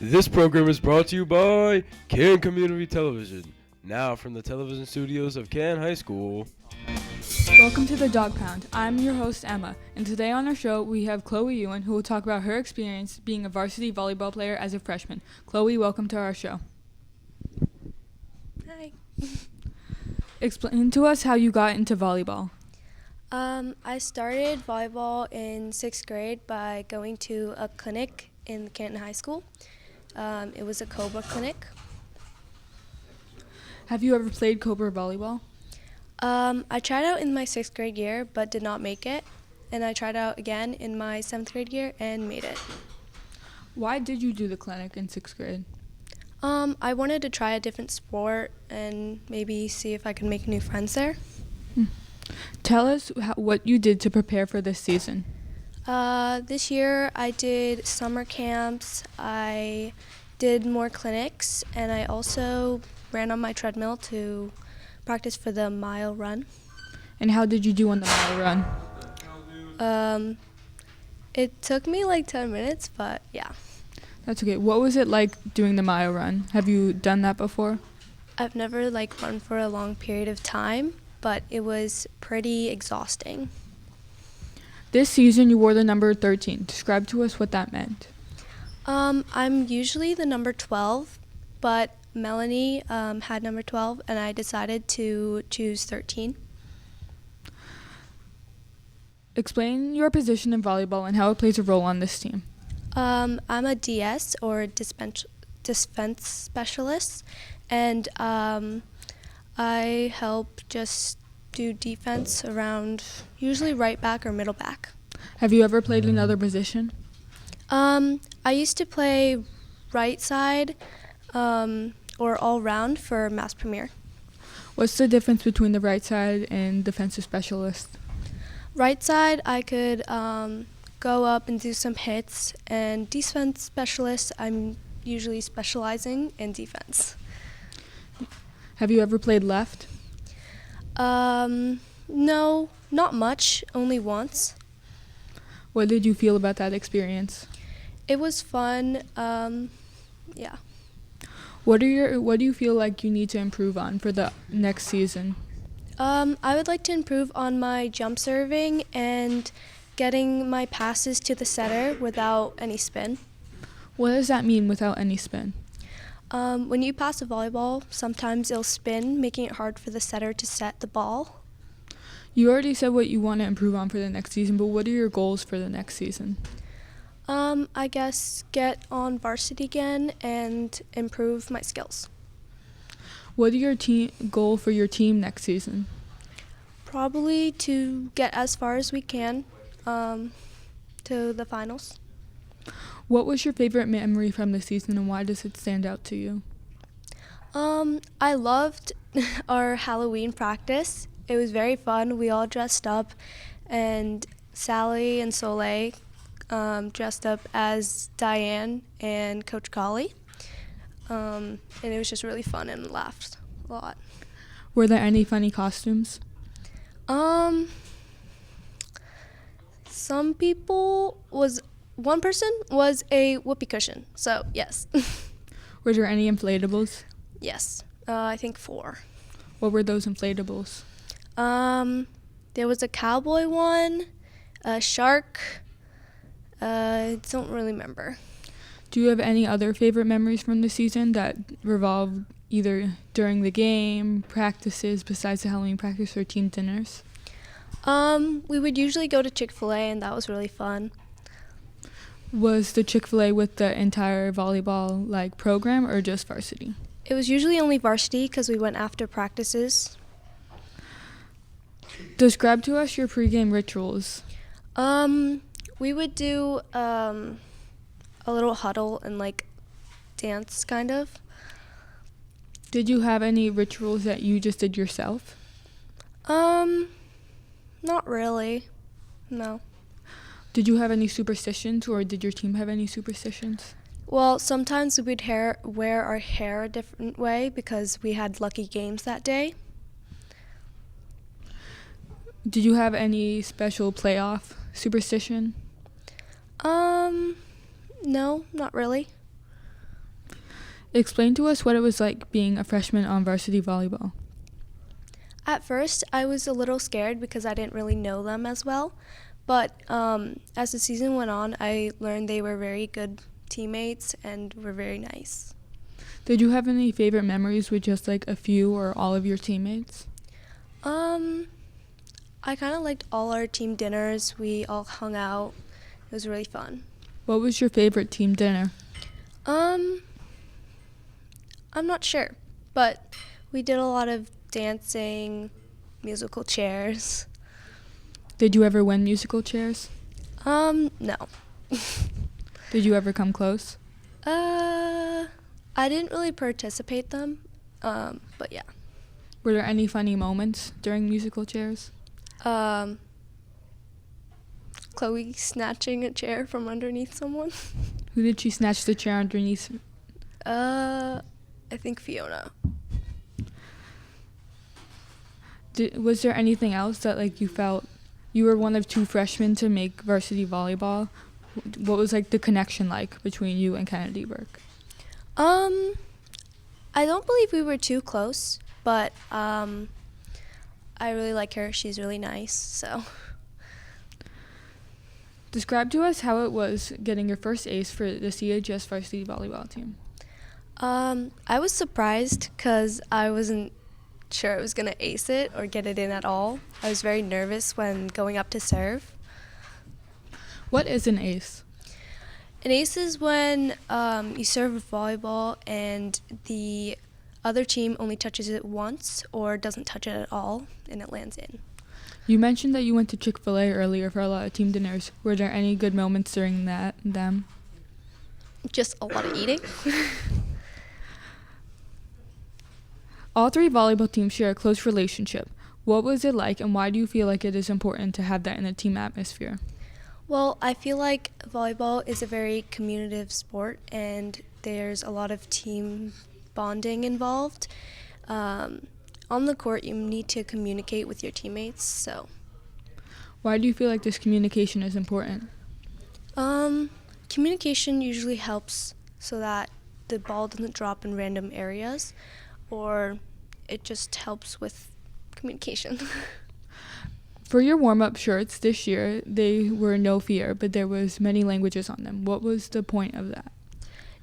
This program is brought to you by Can Community Television, now from the television studios of Can High School. Welcome to the Dog Pound. I'm your host, Emma, and today on our show we have Chloe Yuen, who will talk about her experience being a varsity volleyball player as a freshman. Chloe, welcome to our show. Hi. Explain to us how you got into volleyball. I started volleyball in 6th grade by going to a clinic in Canton High School. It was a Cobra clinic. Have you ever played Cobra volleyball? I tried out in my 6th grade year but did not make it, and I tried out again in my 7th grade year and made it. Why did you do the clinic in 6th grade? I wanted to try a different sport and maybe see if I could make new friends there. Tell us what you did to prepare for this season. This year I did summer camps, I did more clinics, and I also ran on my treadmill to practice for the mile run. And how did you do on the mile run? It took me like 10 minutes, but yeah. That's okay. What was it like doing the mile run? Have you done that before? I've never run for a long period of time, but it was pretty exhausting. This season you wore the number 13. Describe to us what that meant. I'm usually the number 12, but Melanie had number 12, and I decided to choose 13. Explain your position in volleyball and how it plays a role on this team. I'm a DS, or defense specialist, and I help just do defense around usually right back or middle back. Have you ever played another position? I used to play right side or all round for Mass Premier. What's the difference between the right side and defensive specialist? Right side, I could go up and do some hits, and defense specialist, I'm usually specializing in defense. Have you ever played left? No, not much, only once. What did you feel about that experience? It was fun, yeah. What do you feel like you need to improve on for the next season? I would like to improve on my jump serving and getting my passes to the setter without any spin. What does that mean without any spin? When you pass a volleyball, sometimes it'll spin, making it hard for the setter to set the ball. You already said what you want to improve on for the next season, but what are your goals for the next season? I guess get on varsity again and improve my skills. What are your goal for your team next season? Probably to get as far as we can to the finals. What was your favorite memory from the season and why does it stand out to you? I loved our Halloween practice. It was very fun. We all dressed up, and Sally and Soleil dressed up as Diane and Coach Colley. And it was just really fun and laughed a lot. Were there any funny costumes? One person was a whoopee cushion, so yes. Were there any inflatables? Yes, I think 4. What were those inflatables? There was a cowboy one, a shark, I don't really remember. Do you have any other favorite memories from the season that revolve either during the game, practices besides the Halloween practice, or team dinners? We would usually go to Chick-fil-A, and that was really fun. Was the Chick-fil-A with the entire volleyball program or just varsity? It was usually only varsity because we went after practices. Describe to us your pregame rituals. We would do a little huddle and dance kind of. Did you have any rituals that you just did yourself? Not really. No. Did you have any superstitions or did your team have any superstitions? Well, sometimes we would wear our hair a different way because we had lucky games that day. Did you have any special playoff superstition? No, not really. Explain to us what it was like being a freshman on varsity volleyball. At first, I was a little scared because I didn't really know them as well. But as the season went on, I learned they were very good teammates and were very nice. Did you have any favorite memories with just like a few or all of your teammates? I kind of liked all our team dinners. We all hung out. It was really fun. What was your favorite team dinner? I'm not sure, but we did a lot of dancing, musical chairs. Did you ever win musical chairs? No. Did you ever come close? I didn't really participate them, but yeah. Were there any funny moments during musical chairs? Chloe snatching a chair from underneath someone. Who did she snatch the chair underneath? I think Fiona. Was there anything else that like you felt you were one of two freshmen to make varsity volleyball? What was like the connection like between you and Kennedy Burke? I don't believe we were too close, but I really like her. She's really nice, so. Describe to us how it was getting your first ace for the CHS varsity volleyball team. I was surprised because I wasn't sure I was going to ace it or get it in at all. I was very nervous when going up to serve. What is an ace? An ace is when you serve a volleyball and the other team only touches it once or doesn't touch it at all and it lands in. You mentioned that you went to Chick-fil-A earlier for a lot of team dinners. Were there any good moments during them? Just a lot of eating. All three volleyball teams share a close relationship. What was it like, and why do you feel like it is important to have that in a team atmosphere? Well, I feel like volleyball is a very communicative sport, and there's a lot of team bonding involved. On the court, you need to communicate with your teammates, so. Why do you feel like this communication is important? Communication usually helps so that the ball doesn't drop in random areas, or it just helps with communication. For your warm-up shirts this year, they were no fear, but there was many languages on them. What was the point of that?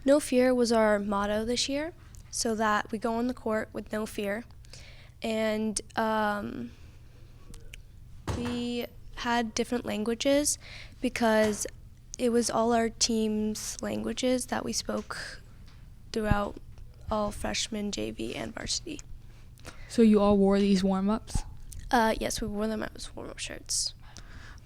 No fear was our motto this year, so that we go on the court with no fear. And we had different languages because it was all our team's languages that we spoke throughout all freshman, JV, and varsity. So you all wore these warm-ups? Yes, we wore them as warm-up shirts.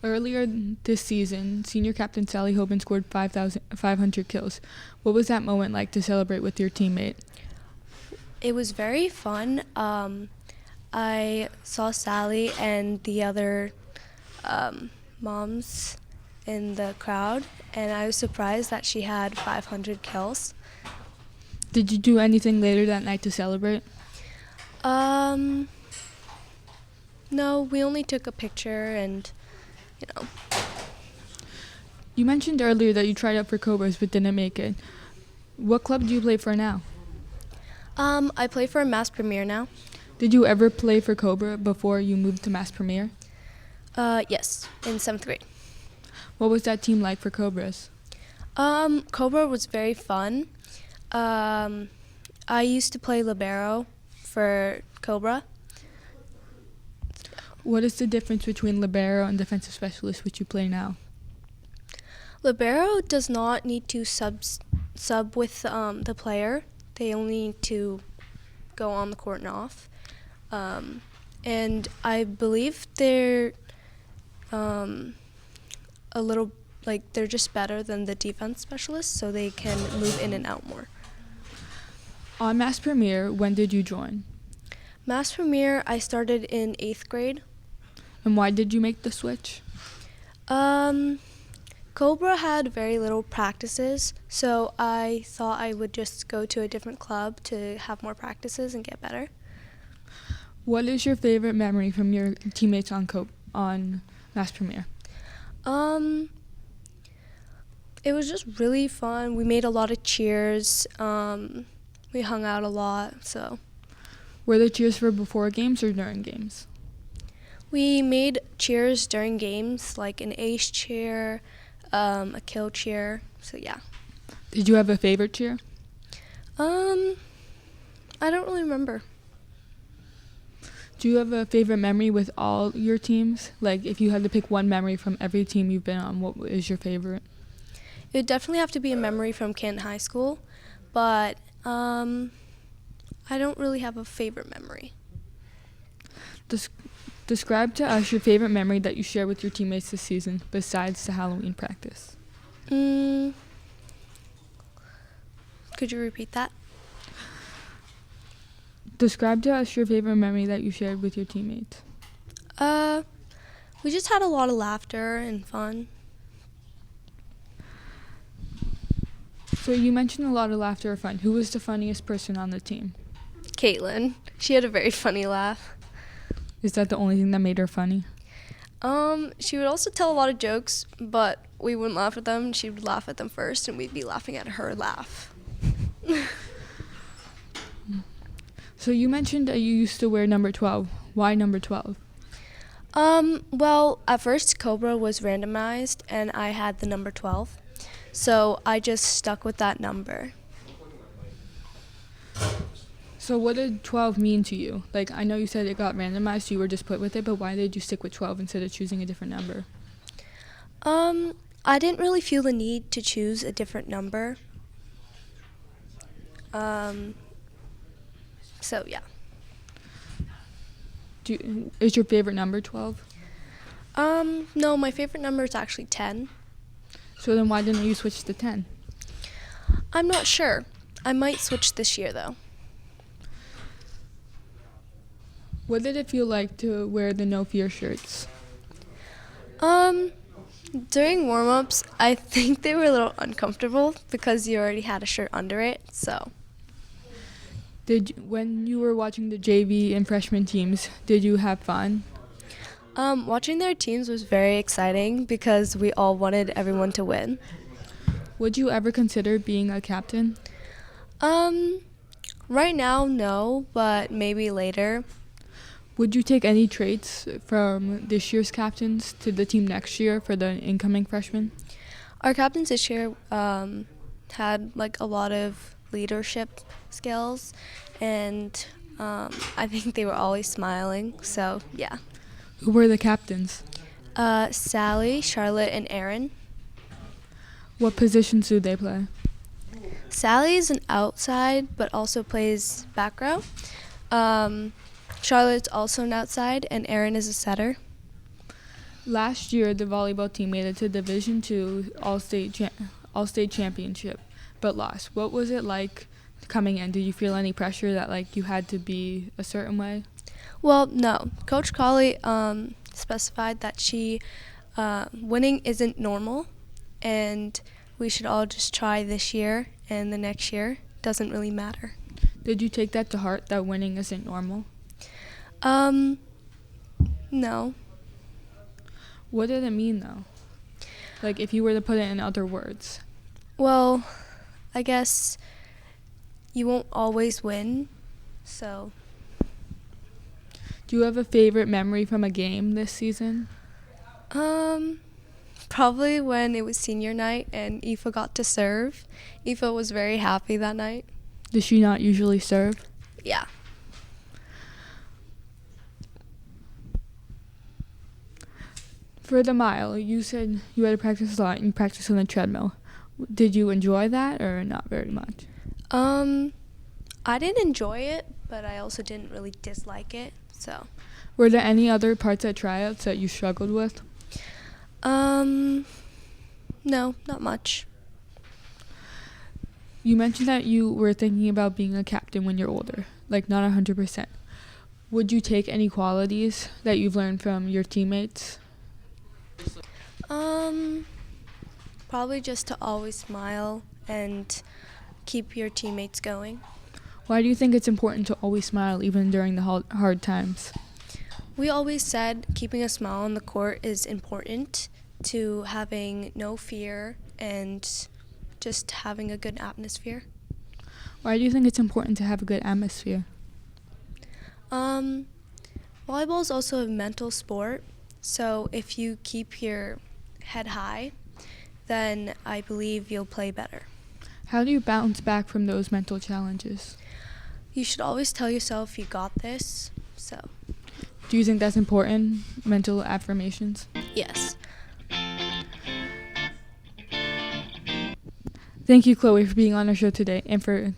Earlier this season, senior captain Sally Hoban scored 500 kills. What was that moment like to celebrate with your teammate? It was very fun. I saw Sally and the other moms in the crowd, and I was surprised that she had 500 kills. Did you do anything later that night to celebrate? No, we only took a picture and, You mentioned earlier that you tried out for Cobras but didn't make it. What club do you play for now? I play for Mass Premier now. Did you ever play for Cobra before you moved to Mass Premier? Yes, in 7th grade. What was that team like for Cobras? Cobra was very fun. I used to play libero for Cobra. What is the difference between libero and defensive specialist, which you play now? Libero does not need to sub with the player. They only need to go on the court and off. And I believe they're a little, they're just better than the defense specialists, so they can move in and out more. On Mass Premier, when did you join? Mass Premier, I started in 8th grade. And why did you make the switch? Cobra had very little practices, so I thought I would just go to a different club to have more practices and get better. What is your favorite memory from your teammates on Mass Premier? It was just really fun. We made a lot of cheers. we hung out a lot, so. Were the cheers for before games or during games? We made cheers during games, like an ace cheer, a kill cheer, so yeah. Did you have a favorite cheer? I don't really remember. Do you have a favorite memory with all your teams? Like, if you had to pick one memory from every team you've been on, what is your favorite? It would definitely have to be a memory from Canton High School, but I don't really have a favorite memory. Describe to us your favorite memory that you shared with your teammates this season, besides the Halloween practice. Could you repeat that? Describe to us your favorite memory that you shared with your teammates. We just had a lot of laughter and fun. So you mentioned a lot of laughter or fun. Who was the funniest person on the team? Caitlin. She had a very funny laugh. Is that the only thing that made her funny? She would also tell a lot of jokes, but we wouldn't laugh at them. She would laugh at them first, and we'd be laughing at her laugh. So you mentioned that you used to wear number 12. Why number 12? Well, at first Cobra was randomized, and I had the number 12. So I just stuck with that number. So what did 12 mean to you? Like, I know you said it got randomized, so you were just put with it, but why did you stick with 12 instead of choosing a different number? I didn't really feel the need to choose a different number. So yeah. Is your favorite number 12? No, my favorite number is actually 10. So then why didn't you switch to 10? I'm not sure. I might switch this year though. What did it feel like to wear the No Fear shirts? During warm-ups, I think they were a little uncomfortable because you already had a shirt under it, so. When you were watching the JV and freshman teams, did you have fun? Watching their teams was very exciting because we all wanted everyone to win. Would you ever consider being a captain? Right now, no, but maybe later. Would you take any traits from this year's captains to the team next year for the incoming freshmen? Our captains this year had like a lot of leadership skills, and I think they were always smiling, so yeah. Who were the captains? Sally, Charlotte, and Aaron. What positions do they play? Sally is an outside, but also plays back row. Charlotte's also an outside, and Aaron is a setter. Last year, the volleyball team made it to Division II All-State Championship, but lost. What was it like coming in? Did you feel any pressure that like you had to be a certain way? Well, no. Coach Colley specified that winning isn't normal, and we should all just try this year, and the next year doesn't really matter. Did you take that to heart, that winning isn't normal? No. What did it mean, though? Like, if you were to put it in other words. Well, I guess you won't always win, so. Do you have a favorite memory from a game this season? Probably when it was senior night and Aoife got to serve. Aoife was very happy that night. Does she not usually serve? Yeah. For the mile, you said you had to practice a lot and you practiced on the treadmill. Did you enjoy that or not very much? I didn't enjoy it, but I also didn't really dislike it, so. Were there any other parts at tryouts that you struggled with? No, not much. You mentioned that you were thinking about being a captain when you're older, like not 100%. Would you take any qualities that you've learned from your teammates? Probably just to always smile and keep your teammates going. Why do you think it's important to always smile even during the hard times? We always said keeping a smile on the court is important to having no fear and just having a good atmosphere. Why do you think it's important to have a good atmosphere? Volleyball is also a mental sport, so if you keep your head high, then I believe you'll play better. How do you bounce back from those mental challenges? You should always tell yourself you got this, so Do you think that's important, mental affirmations? yes. Thank you, Chloe, for being on our show today, and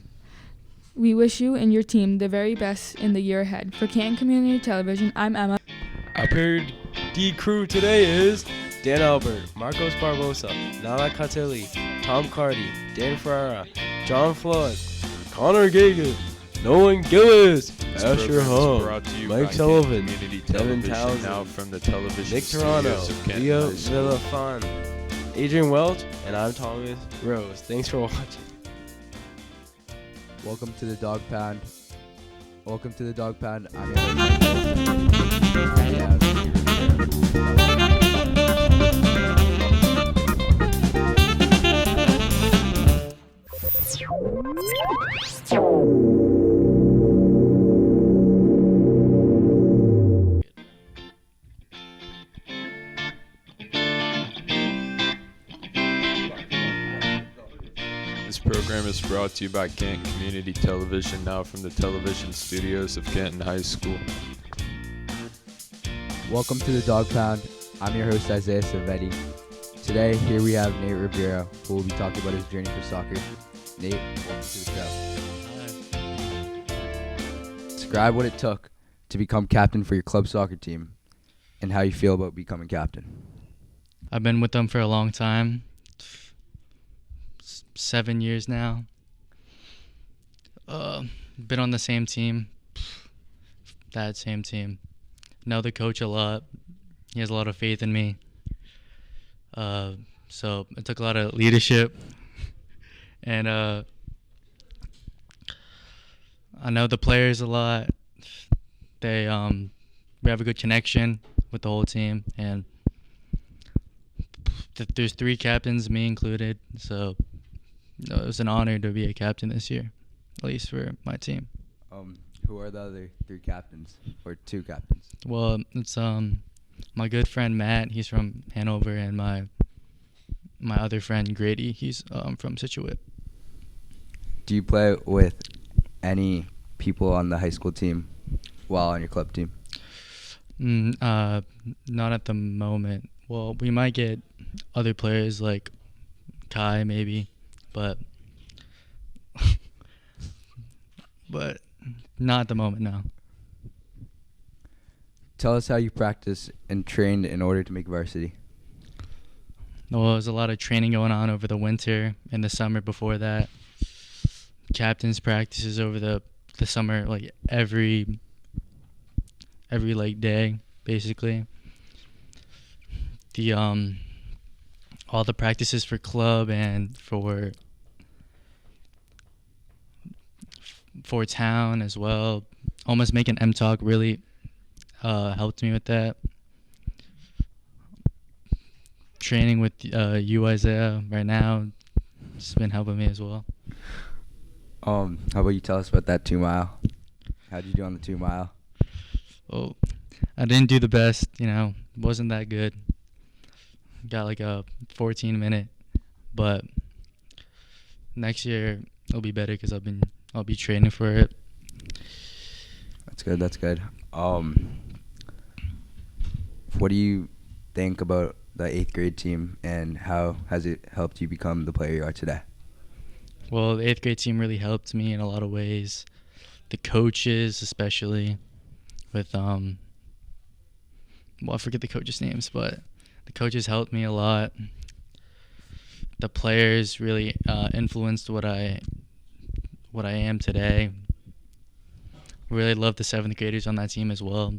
we wish you and your team the very best in the year ahead. For Canton Community Television, I'm Emma. Our period D crew today is Dan Albert, Marcos Barbosa, Nana Catelli, Tom Cardy, Dan Ferrara, John Flood, Connor Gagan, Nolan Gillis, This Asher program is Hung, brought to you Mike by Sullivan, Community Devin Television, Townsend, now from the television Nick studios Toronto, of Canton Leo High School. Villafan, Adrian Welch, and I'm Thomas Rose. Thanks for watching. Welcome to the Dog Pound. Welcome to the Dog Pound. I'm your This program is brought to you by Canton Community Television, now from the television studios of Canton High School. Welcome to the Dog Pound. I'm your host, Izaiah Xayvethy. Today, here we have Nate Rivera, who will be talking about his journey for soccer. Nate, welcome to the show. Describe what it took to become captain for your club soccer team and how you feel about becoming captain. I've been with them for a long time, 7 years now. Been on the same team, that same team. Know the coach a lot. He has a lot of faith in me. So it took a lot of leadership, and I know the players a lot. We have a good connection with the whole team, and there's 3 captains, me included. So it was an honor to be a captain this year, at least for my team. Who are the other 3 captains, or 2 captains? Well, it's my good friend Matt. He's from Hanover, and my other friend Grady. He's from Situate. Do you play with any people on the high school team while on your club team? Not at the moment. Well, we might get other players like Kai maybe, but not at the moment, no. Tell us how you practice and trained in order to make varsity. Well, there's a lot of training going on over the winter and the summer before that. Captain's practices over the summer, like every like day, basically. The all the practices for club and for town as well. Almost making M-Talk really helped me with that. Training with you, Izaiah, right now, it's been helping me as well. How about you tell us about that 2 mile? How'd you do on the 2 mile? Oh, I didn't do the best, wasn't that good. Got like a 14-minute, but next year it'll be better because I'll be training for it. That's good. What do you think about the 8th grade team, and how has it helped you become the player you are today? Well, the 8th grade team really helped me in a lot of ways. The coaches, especially, with I forget the coaches' names, but the coaches helped me a lot. The players really influenced what I am today. Really love the 7th graders on that team as well.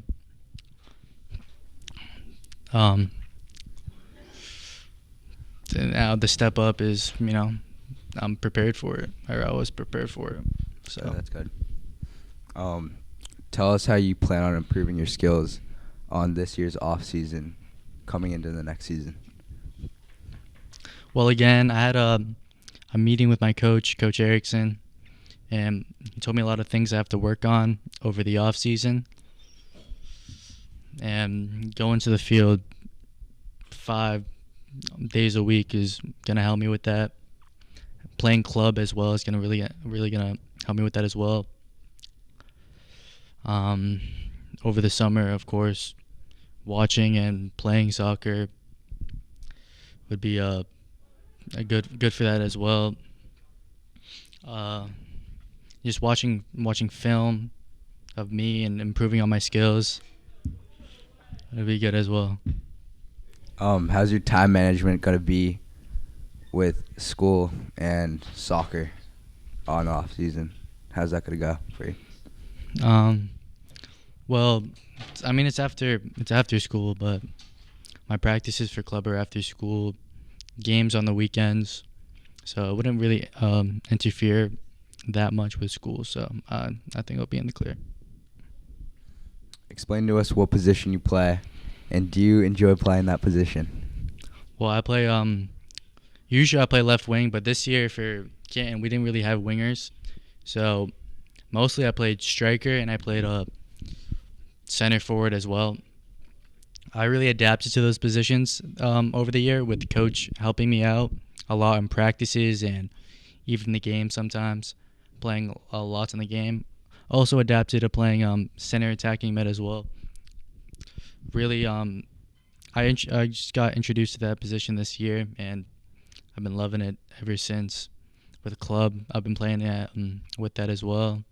Now the step up is, I'm prepared for it. I was prepared for it. So that's good. Tell us how you plan on improving your skills on this year's off season, coming into the next season. Well, again, I had a meeting with my coach, Coach Erickson, and he told me a lot of things I have to work on over the off season. And going to the field 5 days a week is gonna help me with that. Playing club as well is gonna really gonna help me with that as well. Over the summer, of course, watching and playing soccer would be a good for that as well. Just watching film of me and improving on my skills would be good as well. How's your time management gonna be with school and soccer on off season? How's that gonna go for you? Well, I mean it's after school, but my practices for club are after school, games on the weekends, so it wouldn't really interfere that much with school. So I think it'll be in the clear. Explain to us what position you play, and do you enjoy playing that position? Well, I play usually I play left wing, but this year for Canton we didn't really have wingers, so mostly I played striker and I played center forward as well. I really adapted to those positions over the year, with the coach helping me out a lot in practices and even the game sometimes, playing a lot in the game. Also adapted to playing center attacking mid as well. Really, I just got introduced to that position this year, and I've been loving it ever since. With the club, I've been playing it with that as well.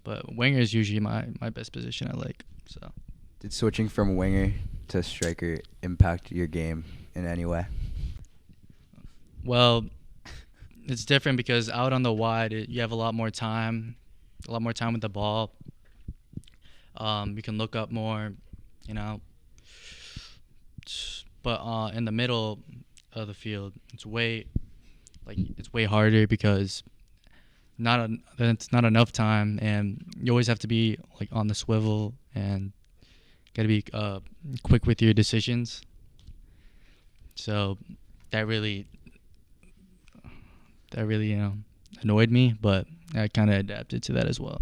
But winger is usually my best position I like. So, did switching from winger to striker impact your game in any way? Well, it's different because out on the wide, you have a lot more time with the ball. You can look up more, you know. But in the middle of the field, it's way harder because it's not enough time, and you always have to be like on the swivel and got to be quick with your decisions. So that really annoyed me, but I kind of adapted to that as well.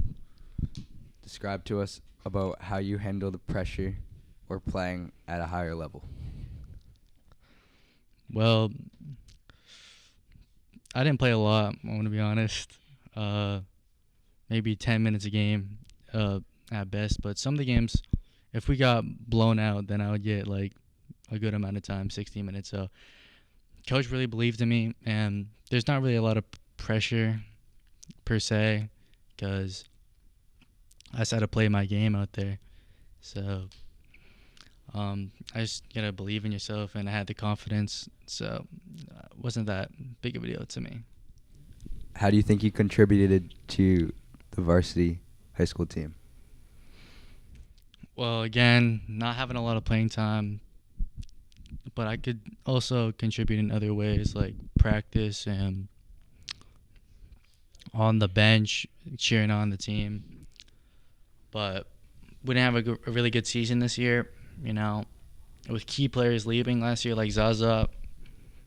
Describe to us about how you handle the pressure or playing at a higher level. Well, I didn't play a lot, I want to be honest. Maybe 10 minutes a game at best, but some of the games, if we got blown out, then I would get like a good amount of time, 60 minutes. So coach really believed in me, and there's not really a lot of pressure per se because I just had to play my game out there. So I just gotta believe in yourself, and I had the confidence, so it wasn't that big of a deal to me. How do you think you contributed to the varsity high school team? Well, again, not having a lot of playing time, but I could also contribute in other ways, like practice and on the bench, cheering on the team. But we didn't have a really good season this year, you know, with key players leaving last year, like Izaiah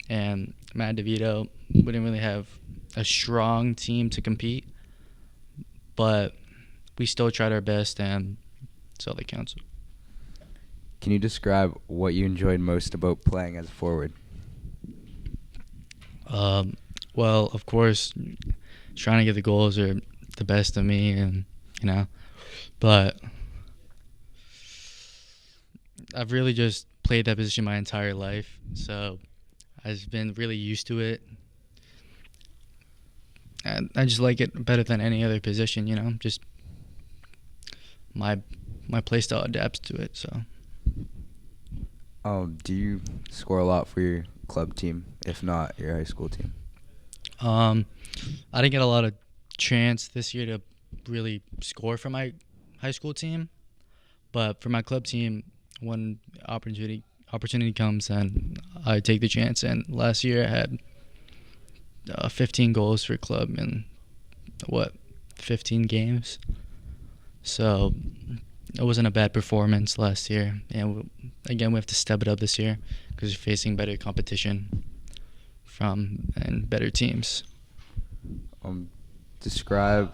and Matt DeVito. We didn't really have a strong team to compete, but we still tried our best, and that's all that counts. Can you describe what you enjoyed most about playing as a forward? Well, of course, trying to get the goals are the best of me, and but I've really just played that position my entire life, so I've been really used to it. And I just like it better than any other position, just my play style adapts to it. So do you score a lot for your club team, if not your high school team? I didn't get a lot of chance this year to really score for my high school team, but for my club team, when opportunity comes, and I take the chance. And last year I had 15 goals for club in 15 games. So it wasn't a bad performance last year, and again we have to step it up this year because we're facing better competition and better teams. Describe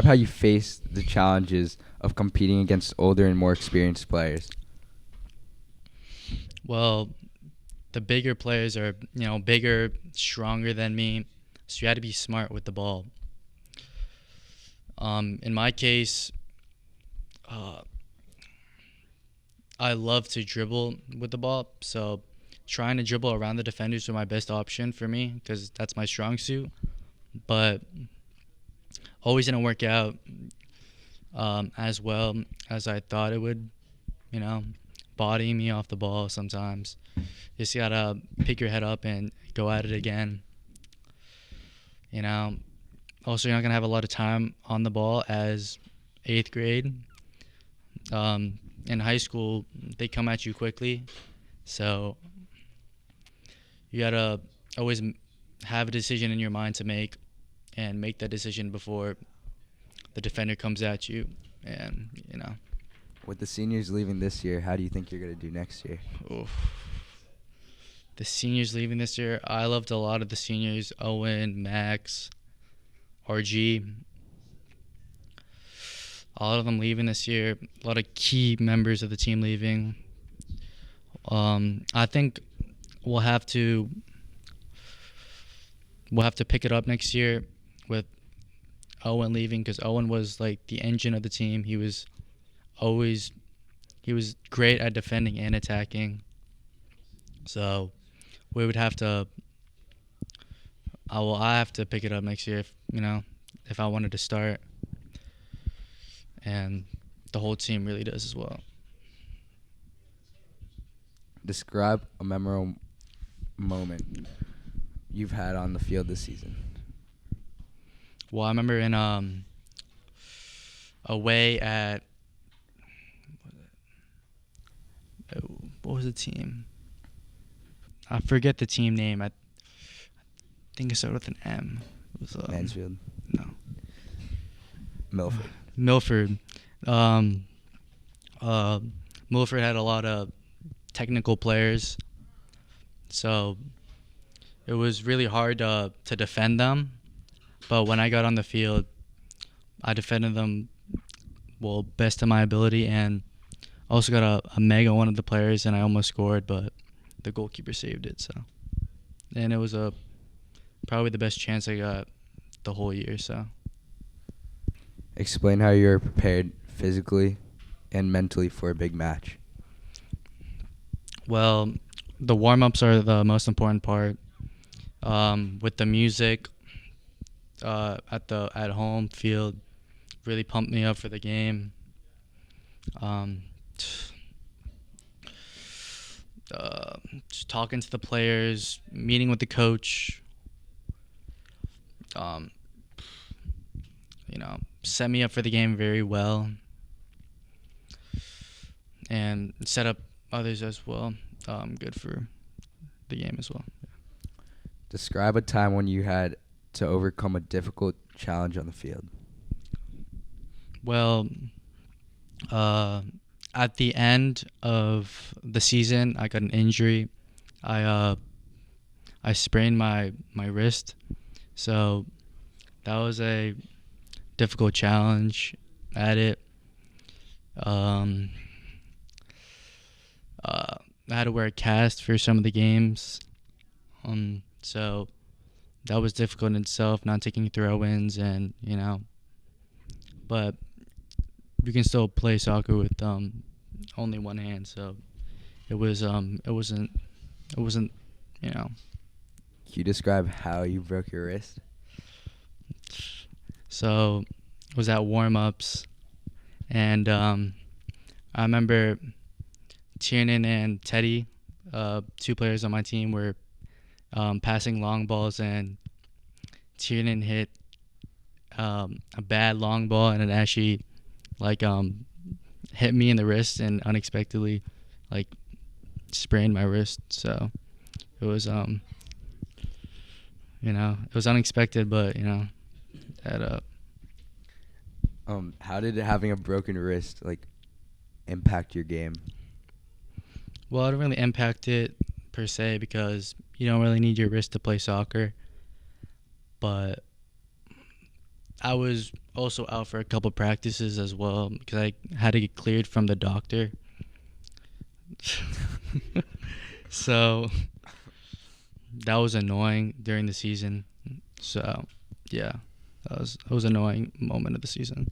how you face the challenges of competing against older and more experienced players. Well, the bigger players are, bigger, stronger than me, so you had to be smart with the ball. In my case, I love to dribble with the ball, so trying to dribble around the defenders was my best option for me because that's my strong suit. But always didn't work out as well as I thought it would, bodying me off the ball sometimes. Just gotta pick your head up and go at it again. Also, you're not gonna have a lot of time on the ball as 8th grade. In high school, they come at you quickly, so you gotta always have a decision in your mind to make, and make that decision before the defender comes at you. And With the seniors leaving this year, how do you think you're going to do next year? oof. The seniors leaving this year, I loved a lot of the seniors: Owen, Max, RG. A lot of them leaving this year. A lot of key members of the team leaving. I think we'll have to pick it up next year with Owen leaving, because Owen was like the engine of the team. He was great at defending and attacking. So we would have to. I have to pick it up next year if I wanted to start, and the whole team really does as well. Describe a memorable moment you've had on the field this season. Well, I remember in away at what was the team? I forget the team name. I think it started with an M. It was Mansfield. No. Milford. Milford. Milford had a lot of technical players, so it was really hard to defend them. But when I got on the field, I defended them best of my ability, and also got a meg on one of the players, and I almost scored, but the goalkeeper saved it. So, and it was probably the best chance I got the whole year. So, explain how you're prepared physically and mentally for a big match. Well, the warm-ups are the most important part. With the music at home field, really pumped me up for the game. Just talking to the players, meeting with the coach. Set me up for the game very well, and set up others as well. Good for the game as well. Describe a time when you had to overcome a difficult challenge on the field. Well, at the end of the season, I got an injury. I sprained my wrist, so that was a difficult challenge at it. I had to wear a cast for some of the games, so that was difficult in itself, not taking throw-ins, and but you can still play soccer with only one hand, so it wasn't. Can you describe how you broke your wrist? So it was at warm-ups, and I remember Tiernan and Teddy, 2 players on my team, were passing long balls, and Tiernan hit a bad long ball, and it actually hit me in the wrist and unexpectedly sprained my wrist. So it was it was unexpected, but add up. How did having a broken wrist impact your game? Well, it didn't really impact it per se, because you don't really need your wrist to play soccer. But I was also out for a couple practices as well because I had to get cleared from the doctor. So that was annoying during the season. So yeah, that was an annoying moment of the season.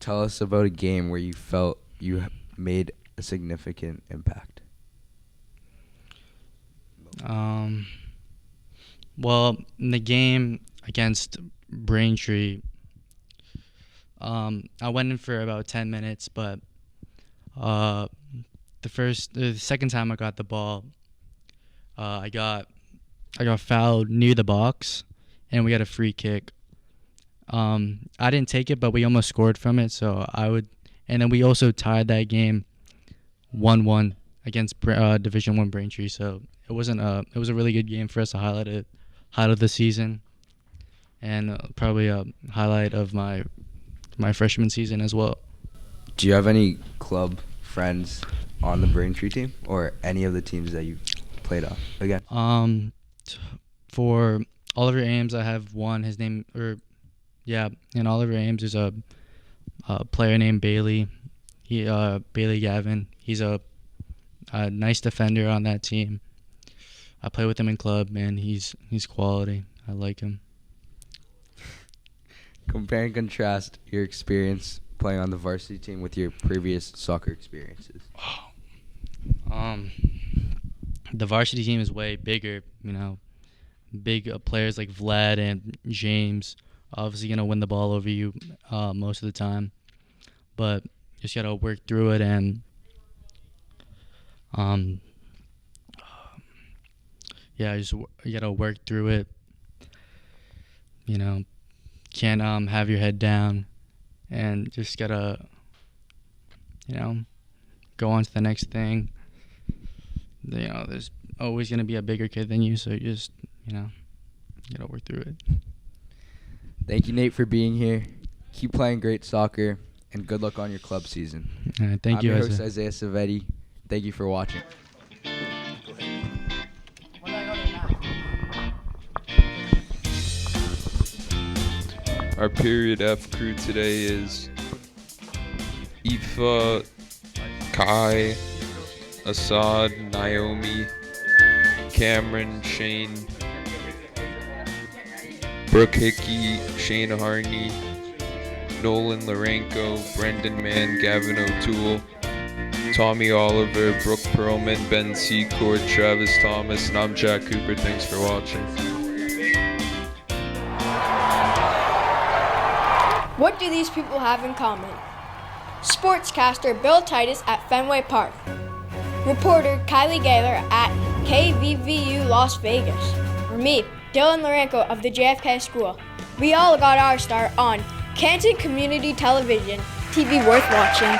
Tell us about a game where you felt you made a significant impact. Well, in the game against Braintree, I went in for about 10 minutes, but the second time I got the ball, I got fouled near the box, and we got a free kick. I didn't take it, but we almost scored from it, and then we also tied that game 1-1 against Division 1 Braintree. So it was a really good game for us to highlight the season, and probably a highlight of my freshman season as well. Do you have any club friends on the Braintree team or any of the teams that you've played on again? For Oliver Ames, I have one. And Oliver Ames is a player named Bailey. Bailey Gavin. He's a nice defender on that team. I play with him in club, man. He's quality. I like him. Compare and contrast your experience playing on the varsity team with your previous soccer experiences. The varsity team is way bigger, big players like Vlad and James obviously going to win the ball over you most of the time. But just got to work through it and you got to work through it. Can't have your head down and just got to, go on to the next thing. There's always going to be a bigger kid than you, so you just, you got to work through it. Thank you, Nate, for being here. Keep playing great soccer, and good luck on your club season. Thank you, I'm your host, Izaiah Xayvethy. Thank you for watching. Our Period F crew today is Aoife, Kai, Assad, Naomi, Cameron, Shane, Brooke Hickey, Shane Harney, Nolan Larenko, Brendan Mann, Gavin O'Toole, Tommy Oliver, Brooke Perlman, Ben Secord, Travis Thomas, and I'm Jack Cooper. Thanks for watching. What do these people have in common? Sportscaster Bill Titus at Fenway Park. Reporter Kylie Gaylor at KVVU Las Vegas. Or me, Dylan Larenko of the JFK School. We all got our start on Canton Community Television, TV worth watching.